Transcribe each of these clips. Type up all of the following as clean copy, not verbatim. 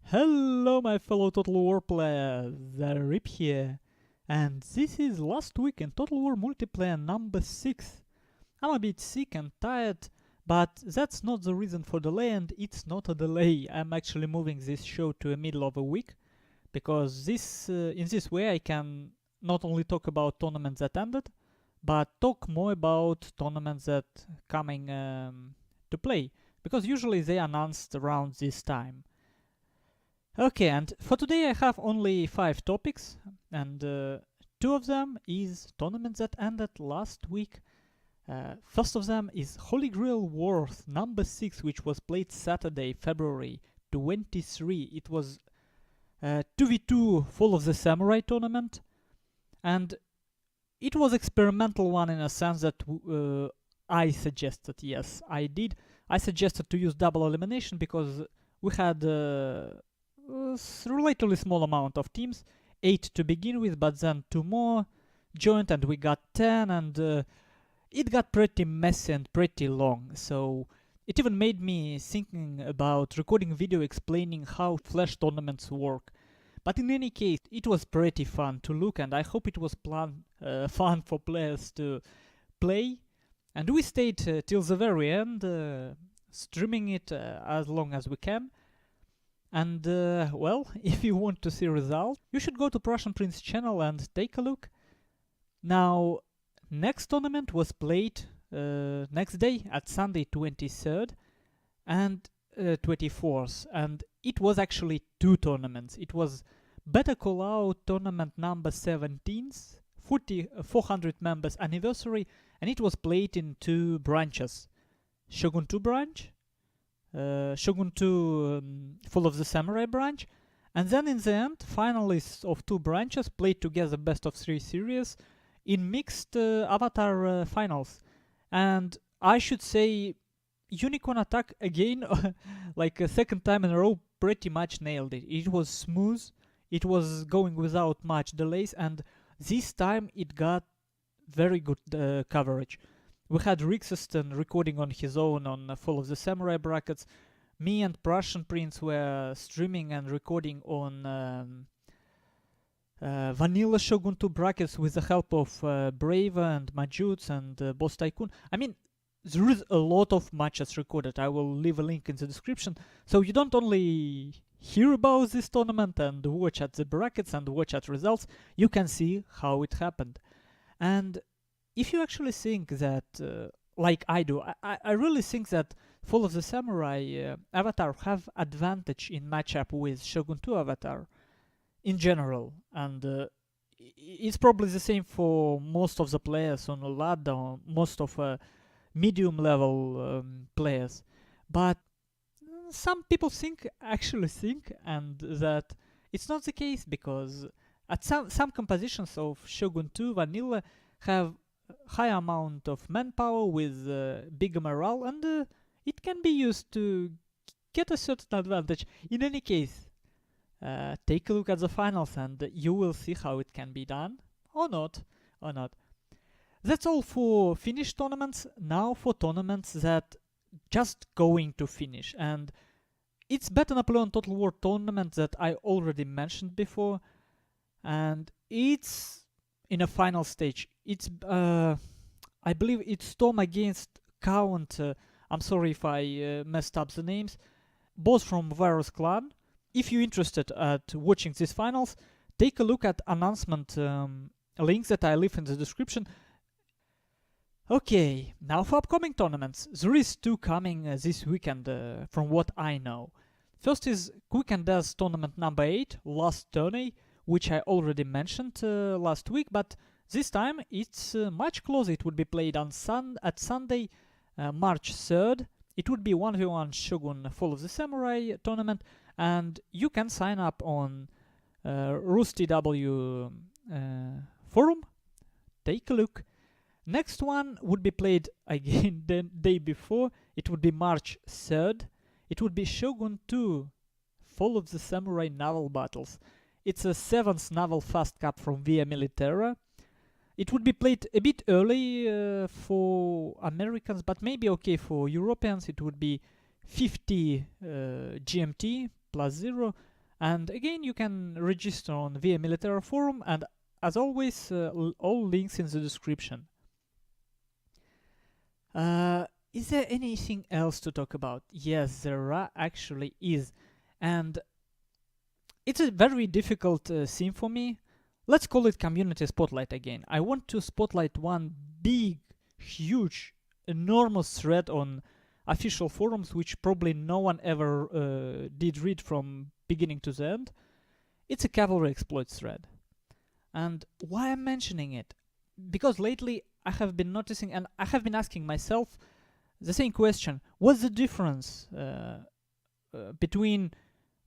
Hello my fellow Total War players, Zaript here, and this is last week in Total War multiplayer number 6. I'm a bit sick and tired, but that's not the reason for delay, and it's not a delay. I'm actually moving this show to the middle of a week, because in this way I can not only talk about tournaments that ended, but talk more about tournaments that coming to play, because usually they announced around this time. Okay, and for today I have only 5 topics, and 2 of them is tournaments that ended last week. First of them is Holy Grail Wars number 6, which was played Saturday, February 23. It was 2v2 Fall of the Samurai tournament, and it was experimental one in a sense that I suggested. Yes, I did. I suggested to use double elimination because we had relatively small amount of teams, 8 to begin with, but then 2 more joined and we got 10, and it got pretty messy and pretty long, so it even made me thinking about recording video explaining how flash tournaments work. But in any case, it was pretty fun to look, and I hope it was fun for players to play. And we stayed till the very end, streaming it as long as we can. And well, if you want to see results, you should go to PrussianPrince channel and take a look. Now, next tournament was played next day at Sunday 23rd and 24th, and it was actually 2 tournaments. It was Better Call Out tournament number 17th, 400 members anniversary, and it was played in 2 branches. Shogun 2 branch, Shogun 2 Fall of the Samurai branch, and then in the end, finalists of 2 branches played together best of 3 series in mixed Avatar finals. And I should say Unicorn Attack again, like a second time in a row, pretty much nailed it. It was smooth, it was going without much delays, and this time it got very good coverage. We had Riksosten recording on his own on Fall of the Samurai brackets. Me and PrussianPrince were streaming and recording on vanilla Shogun 2 brackets with the help of Brave and Majutsu and Boss Tycoon. I mean, there is a lot of matches recorded. I will leave a link in the description, so you don't only hear about this tournament and watch at the brackets and watch at results, you can see how it happened. And if you actually think that, like I do, I really think that Fall of the Samurai Avatar have advantage in matchup with Shogun 2 Avatar in general, and it's probably the same for most of the players on LAD or most of medium level players. But some people actually think, and that it's not the case, because at some compositions of Shogun 2 Vanilla have high amount of manpower with bigger morale, and it can be used to get a certain advantage. In any case, take a look at the finals and you will see how it can be done, or not. That's all for finished tournaments. Now for tournaments that just going to finish, and it's Better Napoleon Total War Tournament that I already mentioned before, and it's in a final stage. It's I believe it's Storm against Count. I'm sorry if I messed up the names. Both from Varus clan. If you're interested at watching these finals, take a look at announcement links that I leave in the description. Okay, now for upcoming tournaments. There is 2 coming this weekend, from what I know. First is Quick and Death tournament number 8, last Tourney, which I already mentioned last week, but this time it's much closer. It would be played on at Sunday, March 3rd. It would be 1v1 Shogun Fall of the Samurai tournament, and you can sign up on RusTW forum. Take a look. Next one would be played again the day before. It would be March 3rd. It would be Shogun 2 Fall of the Samurai naval battles. It's a 7th naval fast cup from via Militera. It would be played a bit early for Americans, but maybe okay for Europeans. It would be 50 GMT plus 0. And again, you can register on via Militera forum, and as always, all links in the description. Is there anything else to talk about? Yes, there actually is. And it's a very difficult theme for me. Let's call it community spotlight again. I want to spotlight one big, huge, enormous thread on official forums, which probably no one ever did read from beginning to the end. It's a cavalry exploits thread. And why I'm mentioning it? Because lately I have been noticing, and I have been asking myself the same question: what's the difference between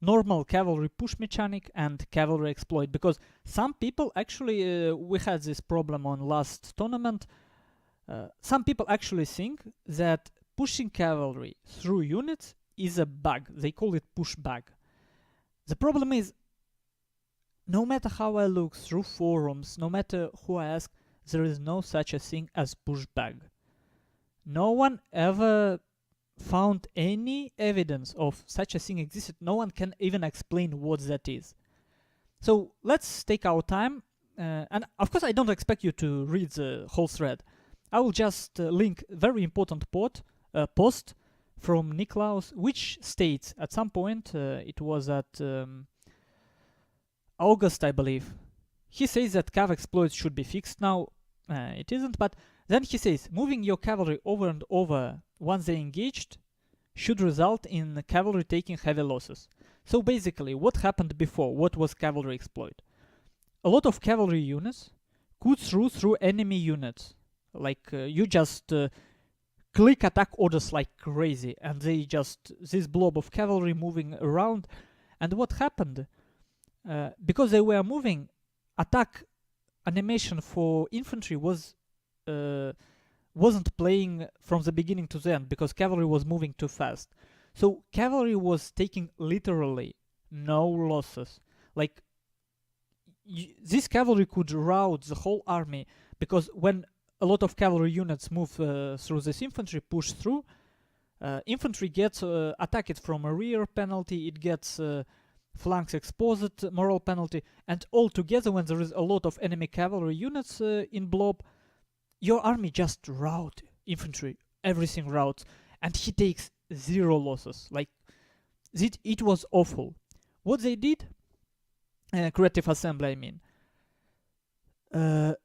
normal cavalry push mechanic and cavalry exploit? Because some people actually, we had this problem on last tournament, some people actually think that pushing cavalry through units is a bug. They call it push bug. The problem is, no matter how I look through forums, no matter who I ask, there is no such a thing as push bug. No one ever found any evidence of such a thing existed. No one can even explain what that is. So let's take our time, and of course I don't expect you to read the whole thread. I will just link very important post from Niklaus, which states at some point, it was at August, I believe, he says that cav exploits should be fixed now. It isn't, but then he says moving your cavalry over and over once they engaged should result in cavalry taking heavy losses. So basically, what happened before? What was cavalry exploit? A lot of cavalry units could through enemy units. Like you just click attack orders like crazy, and they just, this blob of cavalry moving around. And what happened? Because they were moving, attack animation for infantry wasn't playing from the beginning to the end, because cavalry was moving too fast. So cavalry was taking literally no losses. Like this cavalry could rout the whole army, because when a lot of cavalry units move through this infantry, push through, infantry gets attacked from a rear penalty, it gets flanks exposed moral penalty, and all together, when there is a lot of enemy cavalry units in blob, your army just rout infantry, everything routs, and he takes 0 losses. Like it was awful. What they did, creative assembly, I mean,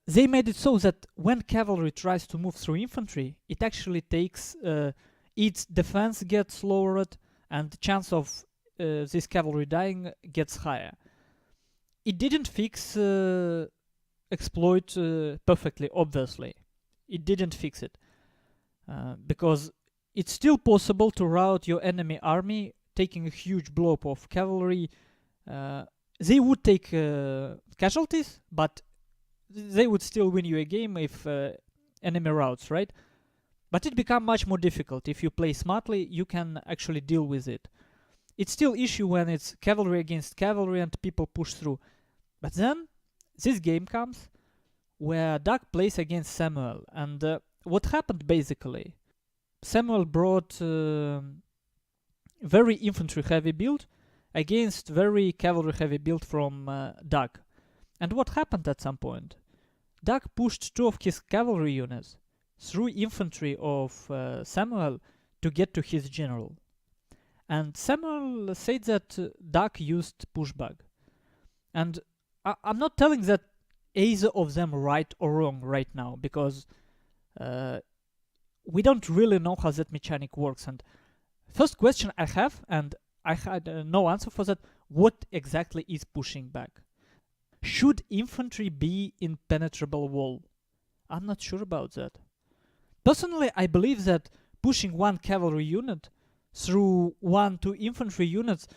they made it so that when cavalry tries to move through infantry, it actually takes its defense gets lowered, and the chance of this cavalry dying gets higher. It didn't fix exploit perfectly, obviously. It didn't fix it. Because it's still possible to rout your enemy army, taking a huge blob of cavalry. They would take casualties, but they would still win you a game if enemy routes, right? But it becomes much more difficult. If you play smartly, you can actually deal with it. It's still issue when it's cavalry against cavalry and people push through. But then this game comes where Doug plays against Samuel. And what happened basically, Samuel brought very infantry heavy build against very cavalry heavy build from Doug. And what happened at some point? Doug pushed 2 of his cavalry units through infantry of Samuel to get to his general. And Samuel said that Doug used pushback. And I'm not telling that either of them right or wrong right now, because we don't really know how that mechanic works. And first question I have, and I had no answer for that, what exactly is pushing back? Should infantry be impenetrable wall? I'm not sure about that. Personally, I believe that pushing 1 cavalry unit through 1-2 infantry units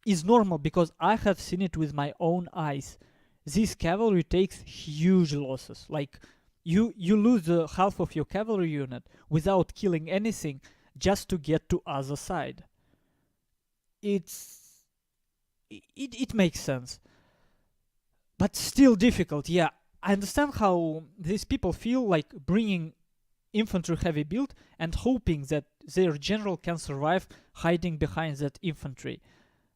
is normal, because I have seen it with my own eyes. This cavalry takes huge losses. Like you lose half of your cavalry unit without killing anything just to get to other side. It makes sense, but still difficult. Yeah, I understand how these people feel, like bringing infantry heavy build and hoping that their general can survive hiding behind that infantry.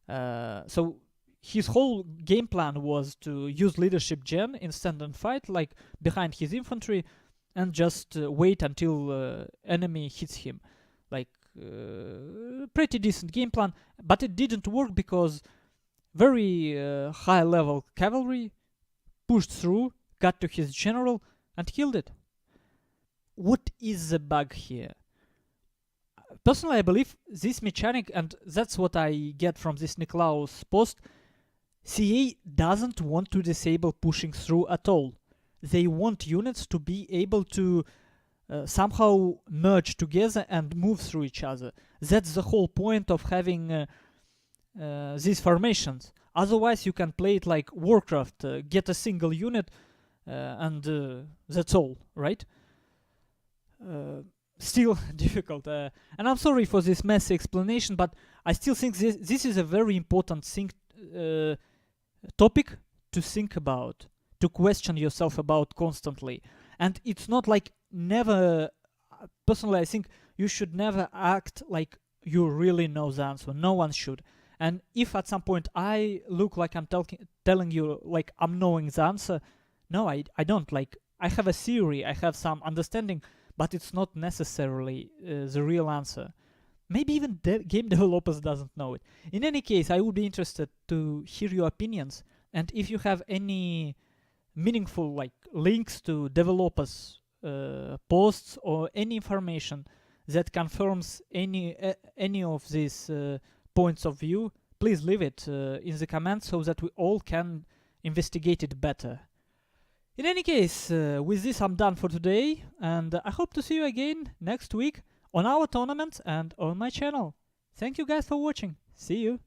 So his whole game plan was to use leadership gen in stand and fight, like behind his infantry, and just wait until enemy hits him. Like pretty decent game plan, but it didn't work because very high level cavalry pushed through, got to his general, and killed it. What is the bug here? Personally, I believe this mechanic, and that's what I get from this Niklaus post, CA doesn't want to disable pushing through at all. They want units to be able to somehow merge together and move through each other. That's the whole point of having these formations. Otherwise, you can play it like Warcraft, get a single unit, and that's all, right? Still difficult, and I'm sorry for this messy explanation, but I still think this is a very important topic to think about, to question yourself about constantly. And it's not like never, personally I think you should never act like you really know the answer. No one should. And if at some point I look like I'm telling you like I'm knowing the answer, no, I don't. Like, I have a theory, I have some understanding, but it's not necessarily the real answer. Maybe even game developers doesn't know it. In any case, I would be interested to hear your opinions, and if you have any meaningful like links to developers' posts or any information that confirms any of these points of view, please leave it in the comments so that we all can investigate it better. In any case, with this I'm done for today, and I hope to see you again next week on our tournament and on my channel. Thank you guys for watching. See you!